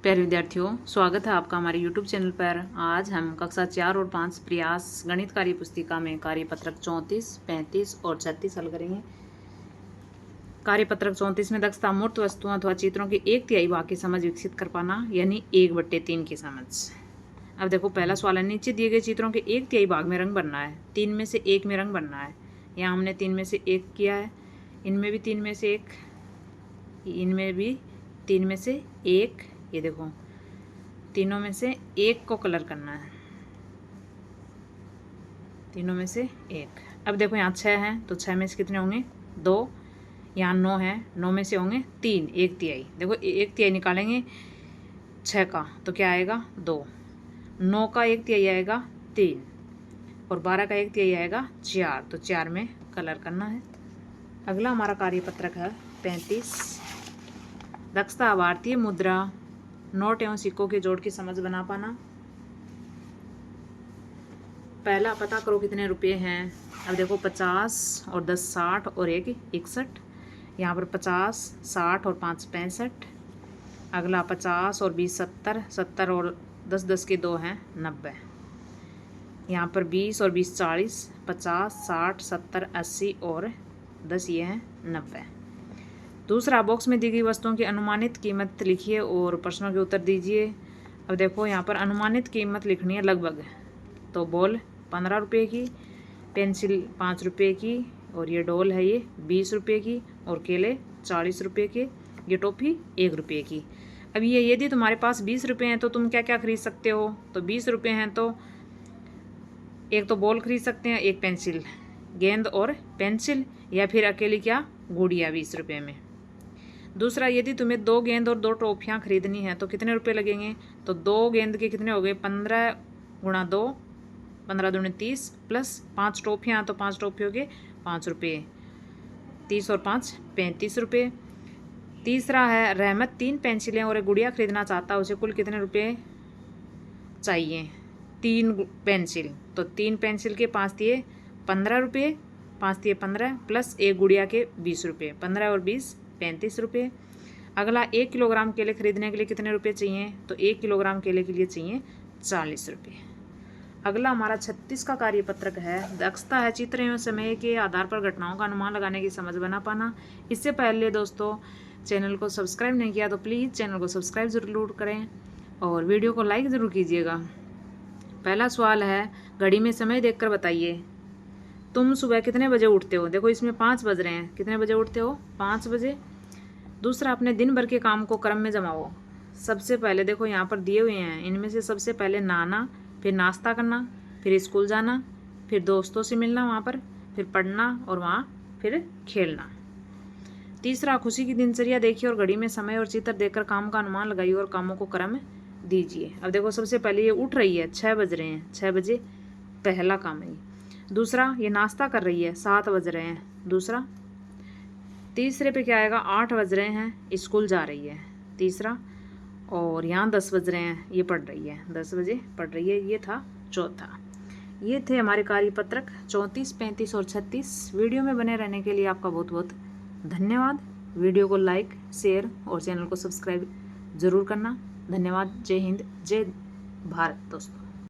प्यारे विद्यार्थियों, स्वागत है आपका हमारे YouTube चैनल पर। आज हम कक्षा 4 और 5 प्रयास गणित कार्य पुस्तिका में कार्यपत्रक 34, 35 और 36 हल करेंगे। कार्यपत्रक 34 में दक्षता मूर्त वस्तुओं अथवा चित्रों की 1/3 भाग की समझ विकसित कर पाना, यानी 1/3 की समझ। अब देखो, पहला सवाल है, नीचे दिए गए चित्रों के 1/3 भाग में रंग भरना है। 3 में से 1 में रंग भरना है। यहाँ हमने 3 में से 1 किया है, इनमें भी 3 में से 1, इनमें भी 3 में से 1। ये देखो, तीनों में से 1 को कलर करना है, तीनों में से 1। अब देखो, यहाँ 6 हैं तो 6 में से कितने होंगे? 2। यहाँ 9 है, 9 में से होंगे 3, 1/3। देखो, 1/3 निकालेंगे 6 का तो क्या आएगा? 2। 9 का 1/3 आएगा 3, और 12 का 1/3 आएगा 4, तो 4 में कलर करना है। अगला हमारा कार्यपत्रक है 35। दक्षता भारतीय मुद्रा, नोट एवं सिक्कों के जोड़ की समझ बना पाना। पहला, पता करो कितने रुपए हैं। अब देखो, 50 और 10 60 और 1 61। यहाँ पर 50, 60 और 5 65। अगला 50 और 20 70, 70 और 10 10 के 2 हैं 90। यहाँ पर 20 और 20 40, 50 60 70 80 और 10 ये हैं 90। दूसरा, बॉक्स में दी गई वस्तुओं की अनुमानित कीमत लिखिए और प्रश्नों के उत्तर दीजिए। अब देखो, यहाँ पर अनुमानित कीमत लिखनी है लगभग, तो बॉल 15 रुपये की, पेंसिल 5 रुपये की, और ये डॉल है ये 20 रुपये की, और केले 40 रुपये के, ये टॉफ़ी 1 रुपये की। अब ये यदि तुम्हारे पास 20 रुपये हैं तो तुम क्या क्या खरीद सकते हो? तो 20 रुपये हैं तो एक तो बॉल खरीद सकते हैं, एक पेंसिल, गेंद और पेंसिल, या फिर अकेली क्या, गुड़िया 20 रुपये में। दूसरा, यदि तुम्हें 2 गेंद और 2 टॉफियाँ खरीदनी है तो कितने रुपए लगेंगे? तो 2 गेंद के कितने हो गए? 15 गुणा 2, 15 दूनी 30, प्लस 5 टॉफियाँ, तो 5 टॉफियों के 5 रुपये, 30 और 5 35 रुपये। तीसरा है, रहमत 3 पेंसिलें और एक गुड़िया खरीदना चाहता है, उसे कुल कितने रुपये चाहिए? 3 पेंसिल, तो 3 पेंसिल के 5 दिए 15 रुपये, 5 दिए 15, प्लस एक गुड़िया के 20 रुपये, 15 और 20 35 रुपये। अगला, 1 किलोग्राम केले खरीदने के लिए कितने रुपए चाहिए? तो 1 किलोग्राम केले के लिए चाहिए 40 रुपये। अगला हमारा 36 का कार्यपत्रक है, दक्षता है चित्र एवं समय के आधार पर घटनाओं का अनुमान लगाने की समझ बना पाना। इससे पहले दोस्तों, चैनल को सब्सक्राइब नहीं किया तो प्लीज़ चैनल को सब्सक्राइब जरूर करें और वीडियो को लाइक ज़रूर कीजिएगा। पहला सवाल है, घड़ी में समय देखकर बताइए तुम सुबह कितने बजे उठते हो? देखो, इसमें 5 बज रहे हैं, कितने बजे उठते हो? 5 बजे। दूसरा, अपने दिन भर के काम को क्रम में जमाओ। सबसे पहले देखो, यहाँ पर दिए हुए हैं, इनमें से सबसे पहले नहाना, फिर नाश्ता करना, फिर स्कूल जाना, फिर दोस्तों से मिलना वहाँ पर, फिर पढ़ना, और वहाँ फिर खेलना। तीसरा, खुशी की दिनचर्या देखिए और घड़ी में समय और चित्र देखकर काम का अनुमान लगाइए और कामों को क्रम दीजिए। अब देखो, सबसे पहले ये उठ रही है, 6 बज रहे हैं, 6 बजे पहला काम है। दूसरा, ये नाश्ता कर रही है, 7 बज रहे हैं, दूसरा। तीसरे पे क्या आएगा? 8 बज रहे हैं, स्कूल जा रही है, तीसरा। और यहाँ 10 बज रहे हैं, ये पढ़ रही है, 10 बजे पढ़ रही है, ये था चौथा। ये थे हमारे कार्यपत्रक 34, 35 और 36। वीडियो में बने रहने के लिए आपका बहुत बहुत धन्यवाद। वीडियो को लाइक, शेयर और चैनल को सब्सक्राइब ज़रूर करना। धन्यवाद। जय हिंद, जय भारत दोस्तों।